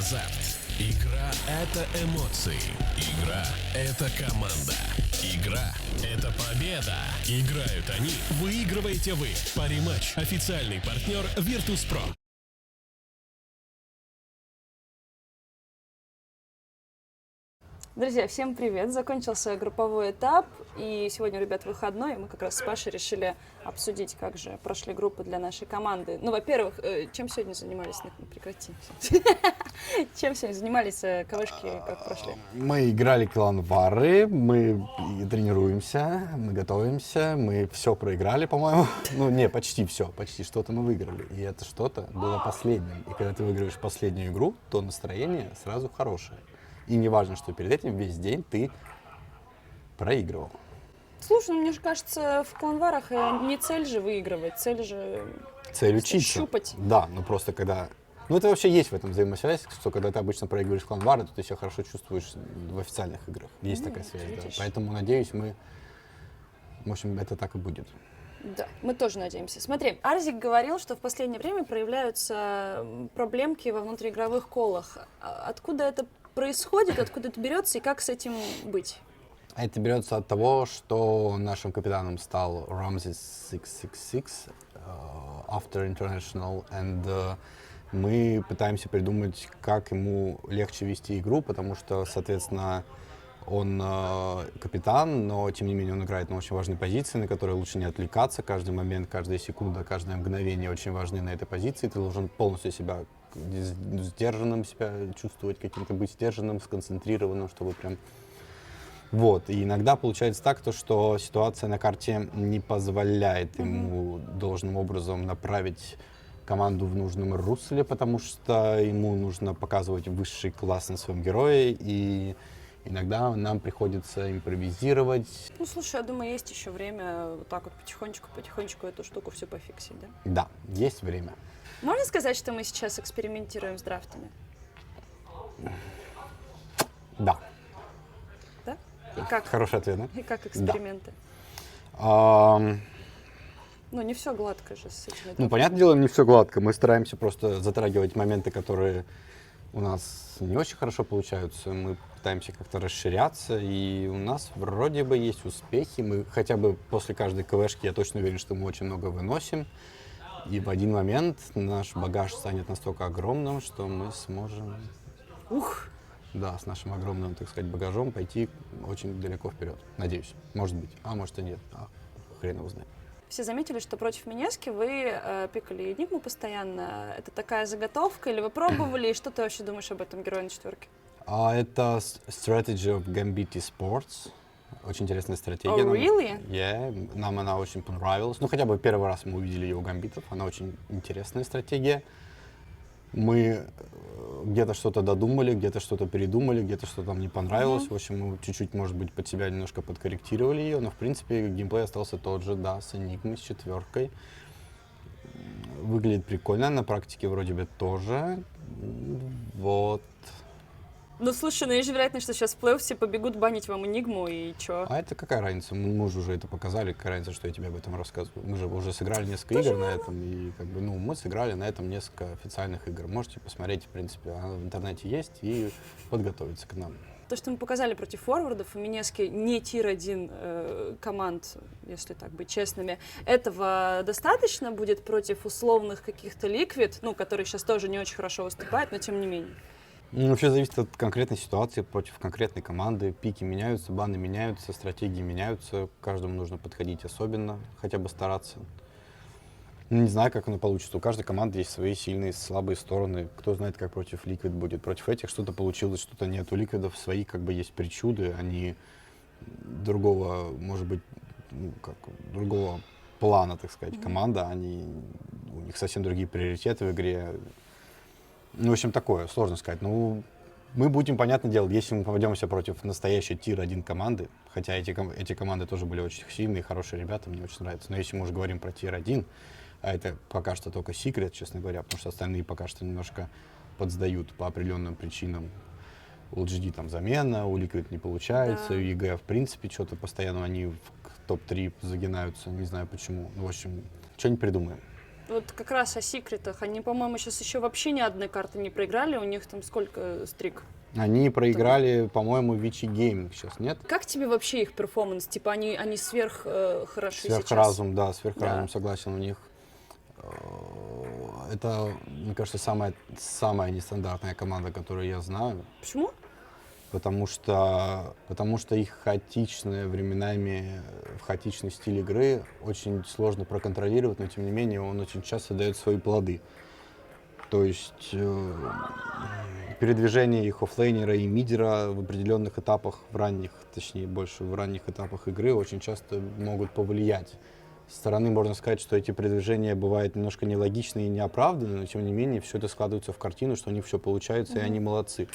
азарт. Игра — это эмоции. Игра — это команда. Игра — это победа. Играют они, выигрываете вы. Париматч — официальный партнер Virtus.pro. Друзья, всем привет! Закончился групповой этап, и сегодня у ребят выходной, и мы как раз с Пашей решили обсудить, как же прошли группы для нашей команды. Ну, во-первых, чем сегодня занимались? Прекрати. Чем сегодня занимались КВшки, как прошли? Мы играли кланвары, мы тренируемся, мы готовимся, мы все проиграли, по-моему. Ну, не, почти все, почти что-то мы выиграли. И это что-то было последним. И когда ты выигрываешь последнюю игру, то настроение сразу хорошее. И не важно, что перед этим весь день ты проигрывал. Слушай, ну мне же кажется, в кланварах не цель же выигрывать, цель же учиться. щупать. Да, но просто когда... Ну, это вообще есть в этом взаимосвязь, что когда ты обычно проигрываешь кланвары, то ты себя хорошо чувствуешь в официальных играх. Есть такая связь, да. Поэтому, надеюсь, в общем, это так и будет. Да, мы тоже надеемся. Смотри, Арзик говорил, что в последнее время проявляются проблемки во внутриигровых колах. Откуда это происходит, откуда это берется и как с этим быть? Это берется от того, что нашим капитаном стал Ramses 666 after International, and мы пытаемся придумать, как ему легче вести игру, потому что, соответственно, он капитан, но тем не менее он играет на очень важной позиции, на которой лучше не отвлекаться. Каждый момент, каждая секунда, каждое мгновение очень важны на этой позиции. Ты должен полностью себя сдержанным себя чувствовать, каким-то быть сдержанным, сконцентрированным, чтобы прям... Вот. И иногда получается так, что ситуация на карте не позволяет ему должным образом направить команду в нужном русле, потому что ему нужно показывать высший класс на своем герое, и иногда нам приходится импровизировать. Ну, слушай, я думаю, есть еще время вот так вот потихонечку эту штуку все пофиксить, да? Да, есть время. Можно сказать, что мы сейчас экспериментируем с драфтами? Да. Да? И как? Хороший ответ, да? И как эксперименты? Ну, не все гладко же с этими. Ну, понятное дело, не все гладко. Мы стараемся просто затрагивать моменты, которые у нас не очень хорошо получаются. Мы пытаемся как-то расширяться, и у нас вроде бы есть успехи. Мы хотя бы после каждой КВшки, я точно уверен, что мы очень много выносим. И в один момент наш багаж станет настолько огромным, что мы сможем, да, с нашим огромным, так сказать, багажом пойти очень далеко вперед. Надеюсь. Может быть. А может и нет. Хрен его знает. Все заметили, что против Минески вы пикали Энигму постоянно. Это такая заготовка? Или вы пробовали? И что ты вообще думаешь об этом герое на четверке? Это Strategy of Gambit Sports. Очень интересная стратегия. Oh, really? Нам она очень понравилась. Ну, хотя бы первый раз мы увидели ее у гамбитов. Она очень интересная стратегия. Мы где-то что-то додумали, где-то что-то передумали, где-то что-то нам не понравилось. В общем, мы чуть-чуть, может быть, под себя немножко подкорректировали ее. Но, в принципе, геймплей остался тот же, да, с Энигмой, с четверкой. Выглядит прикольно, на практике вроде бы тоже. Вот. Ну, слушай, ну есть же вероятность, что сейчас в плей-офф все побегут банить вам Энигму, и чё? А это какая разница? Мы же уже это показали, какая разница, что я тебе об этом рассказываю. Мы же уже сыграли несколько игр на этом, и мы сыграли на этом несколько официальных игр. Можете посмотреть, в принципе, она в интернете есть, и подготовиться к нам. То, что мы показали против форвардов, у Минески не тир-1 команд, если так быть честными, этого достаточно будет против условных каких-то ликвид, ну, которые сейчас тоже не очень хорошо выступают, но тем не менее? Ну, все зависит от конкретной ситуации против конкретной команды. Пики меняются, баны меняются, стратегии меняются. Каждому нужно подходить особенно, хотя бы стараться. Не знаю, как оно получится. У каждой команды есть свои сильные, слабые стороны. Кто знает, как против Liquid будет. Против этих что-то получилось, что-то нет. У Liquid'ов свои есть причуды. Они другого, может быть, другого плана, так сказать, команда. У них совсем другие приоритеты в игре. Ну, в общем, такое, сложно сказать. Ну, мы будем, понятное дело, если мы попадемся против настоящей тир-1 команды, хотя эти команды тоже были очень сильные, хорошие ребята, мне очень нравится. Но если мы уже говорим про тир-1, а это пока что только секрет, честно говоря, потому что остальные пока что немножко подсдают по определенным причинам. У LGD там замена, у Liquid не получается, у ЕГЭ, в принципе, что-то постоянно они в топ-3 загинаются, не знаю почему. Ну, в общем, что-нибудь придумаем. Вот как раз о секретах. Они, по-моему, сейчас еще вообще ни одной карты не проиграли. У них там сколько стрик? Они проиграли, по-моему, Вичи Гейминг сейчас, нет? Как тебе вообще их перформанс? Типа они сверх хороши сейчас? Сверхразум, да, сверхразум, Да. согласен, у них. Это, мне кажется, самая нестандартная команда, которую я знаю. Почему? Потому что их хаотичное временами, хаотичный стиль игры очень сложно проконтролировать, но тем не менее он очень часто дает свои плоды. То есть передвижение их оффлейнера и мидера в определенных этапах, в ранних, точнее больше в ранних этапах игры очень часто могут повлиять. Со стороны можно сказать, что эти передвижения бывают немножко нелогичные и неоправданные, но тем не менее все это складывается в картину, что у них все получается, и они молодцы.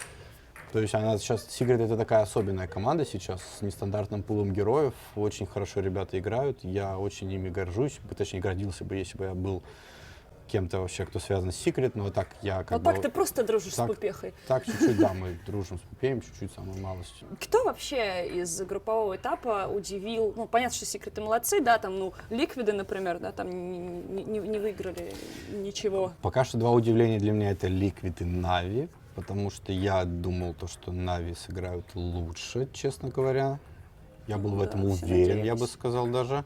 То есть она сейчас, Secret — это такая особенная команда сейчас, с нестандартным пулом героев. Очень хорошо ребята играют, я очень ими горжусь, точнее гордился бы, если бы я был кем-то вообще, кто связан с Secret, но так я как Вот бы... так ты просто дружишь так, с Пупехой. Так, чуть-чуть, да, мы дружим с Пупеем, чуть-чуть, самой малостью. Кто вообще из группового этапа удивил? Ну, понятно, что секреты молодцы, да, там, ну, Ликвиды, например, да, там не выиграли ничего. Пока что два удивления для меня — это Liquid и Na'Vi, потому что я думал, что Na'Vi сыграют лучше, честно говоря. Я был в Да, этом все уверен, я надеялись. бы сказал даже.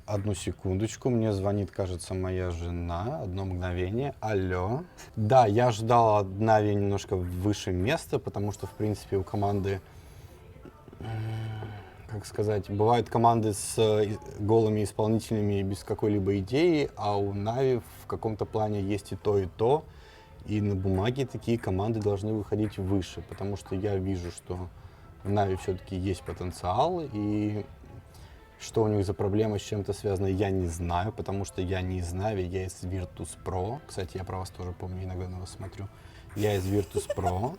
Одну секундочку, мне звонит, кажется, моя жена. Одно мгновение. Алло. Да, я ждал от Na'Vi немножко выше места, потому что, в принципе, у команды, как сказать, бывают команды с голыми исполнителями без какой-либо идеи, а у Na'Vi в каком-то плане есть и то, и то. И на бумаге такие команды должны выходить выше, потому что я вижу, что в Na'Vi все-таки есть потенциал, и что у них за проблема с чем-то связана, я не знаю, потому что я не из Na'Vi, я из Virtus.pro. Кстати, я про вас тоже помню, иногда на вас смотрю. Я из Virtus.pro.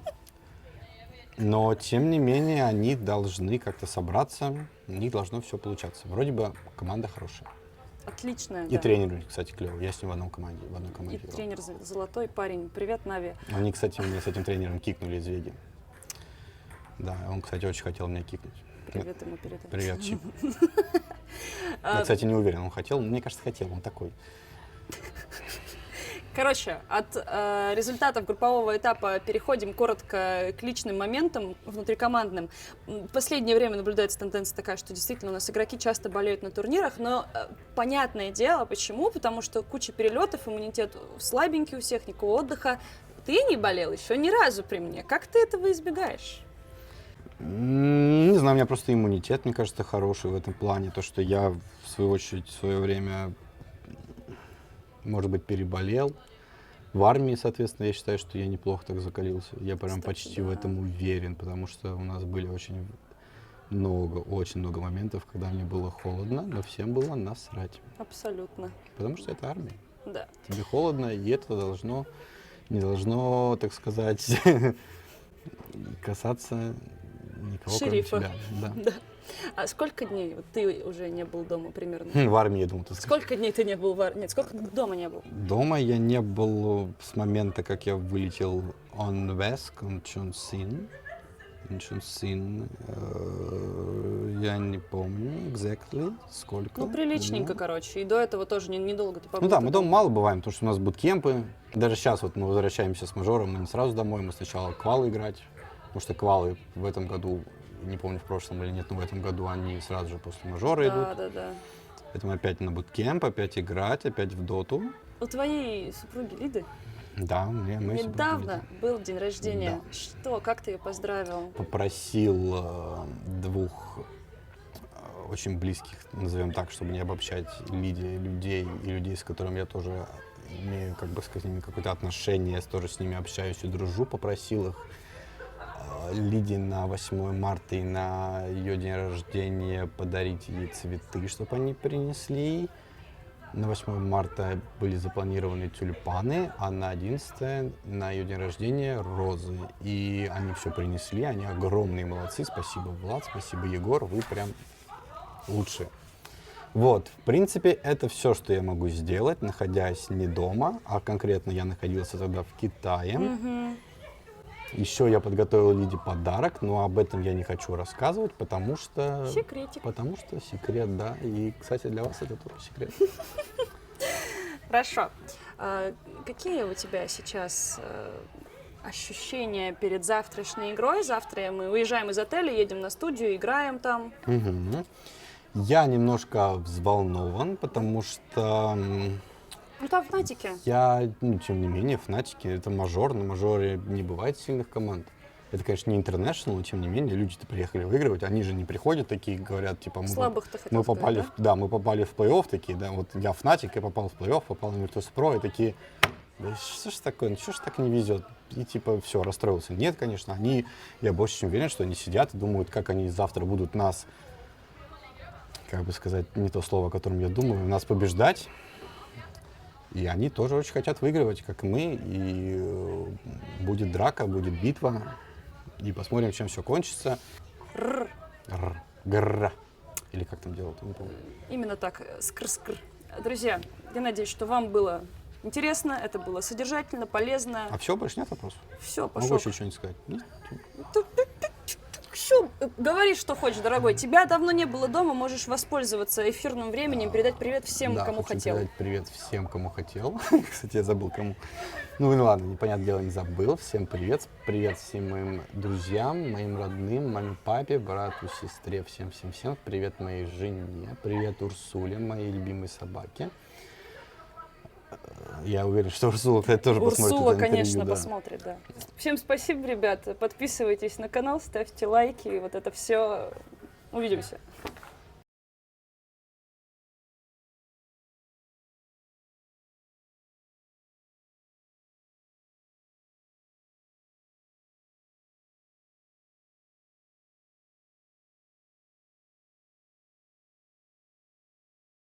Но, тем не менее, они должны как-то собраться, у них должно все получаться. Вроде бы команда хорошая. Отличная, И да. тренер у них, кстати, клевый. Я с ним в одной команде И играл. тренер золотой парень. Привет, Нави. Они, кстати, меня с этим тренером кикнули из Веги. Да, он, кстати, очень хотел меня кикнуть. Привет ему передай. Привет, Чип. Я, кстати, не уверен, он хотел. Мне кажется, хотел, он такой. Короче, от результатов группового этапа переходим коротко к личным моментам внутрикомандным. В последнее время наблюдается тенденция такая, что действительно у нас игроки часто болеют на турнирах, но понятное дело, почему, потому что куча перелетов, иммунитет слабенький у всех, никакого отдыха. Ты не болел еще ни разу при мне. Как ты этого избегаешь? Не знаю, у меня просто иммунитет, мне кажется, хороший в этом плане. То, что я, в свою очередь, в свое время, может быть, переболел. В армии, соответственно, я считаю, что я неплохо так закалился. Я прям Кстати, почти да. в этом уверен, потому что у нас были очень много моментов, когда мне было холодно, но всем было насрать. Абсолютно, Потому что это армия. да. Тебе холодно, и это не должно, так сказать, касаться никого, Шерифа. кроме тебя. Да. Да. А сколько дней вот ты уже не был дома примерно? В армии, я думал, ты скажешь. Сколько дней ты не был в армии? Нет, сколько дома не был? Дома я не был с момента, как я вылетел on West, on Chonsin. Я не помню exactly сколько. Ну, приличненько, Ну, короче. И до этого тоже недолго ты побыл. Ну да, мы дома мало бываем, потому что у нас буткемпы. Даже сейчас вот мы возвращаемся с мажором, мы не сразу домой, мы сначала квалы играть. Потому что квалы в этом году, не помню, в прошлом или нет, но в этом году они сразу же после мажора идут. Да. Поэтому опять на буткемп, опять играть, опять в доту. У твоей супруги Лиды Да, мы недавно был день рождения. Что, как ты ее поздравил? попросил двух очень близких, назовем так, чтобы не обобщать, людей, с которыми я тоже имею, как бы сказать, с ними какое-то отношение, я тоже с ними общаюсь и дружу, попросил их Лиде на 8 марта и на ее день рождения подарить ей цветы, чтобы они принесли. На 8 марта были запланированы тюльпаны, а на 11 на ее день рождения розы. И они все принесли, они огромные молодцы. Спасибо, Влад, спасибо, Егор, вы прям лучшие. Вот, в принципе, это все, что я могу сделать, находясь не дома, а конкретно я находился тогда в Китае. Еще я подготовил Лиде подарок, но об этом я не хочу рассказывать, потому что... Секретик. Потому что секрет, да. И, кстати, для вас это тоже секрет. Хорошо. Какие у тебя сейчас ощущения перед завтрашней игрой? Завтра мы уезжаем из отеля, едем на студию, играем там. Мгм. Я немножко взволнован, потому что Ну там Фнатики. тем не менее, Фнатики — это мажор, на мажоре не бывает сильных команд. Это, конечно, не интернешнл, но тем не менее, люди-то приехали выигрывать, они же не приходят такие, говорят, типа, Слабых ты хотел мы попали, сказать, мы попали в плей-офф такие, да, вот я Фнатик, я попал в плей-офф, попал на Virtus.pro, и такие, да что ж такое, что ж так не везет? И типа все, расстроился. Нет, конечно, я больше чем уверен, что они сидят и думают, как они завтра будут нас, как бы сказать, не то слово, о котором я думаю, нас побеждать. И они тоже очень хотят выигрывать, как и мы, и будет драка, будет битва, и посмотрим, чем все кончится. Грррр. Или как там делают, не помню. Именно так, скр-скр. Друзья, я надеюсь, что вам было интересно, это было содержательно, полезно. А все, больше нет вопросов? Все, Могу пошел. еще что-нибудь сказать? Нет? Все, говори, что хочешь, дорогой. Тебя давно не было дома, можешь воспользоваться эфирным временем, передать привет всем, Да, кому хочу хотел. передать привет всем, кому хотел. Кстати, я забыл, кому. Ну ладно, непонятное дело, не забыл. Всем привет. Привет всем моим друзьям, моим родным, маме, папе, брату, сестре, всем. Привет моей жене. Привет Урсуле, моей любимой собаке. Я уверен, что Урсула, кстати, тоже посмотрит Урсула, это интервью, конечно, да. посмотрит, да. Всем спасибо, ребята. Подписывайтесь на канал, ставьте лайки. Вот это все. Увидимся.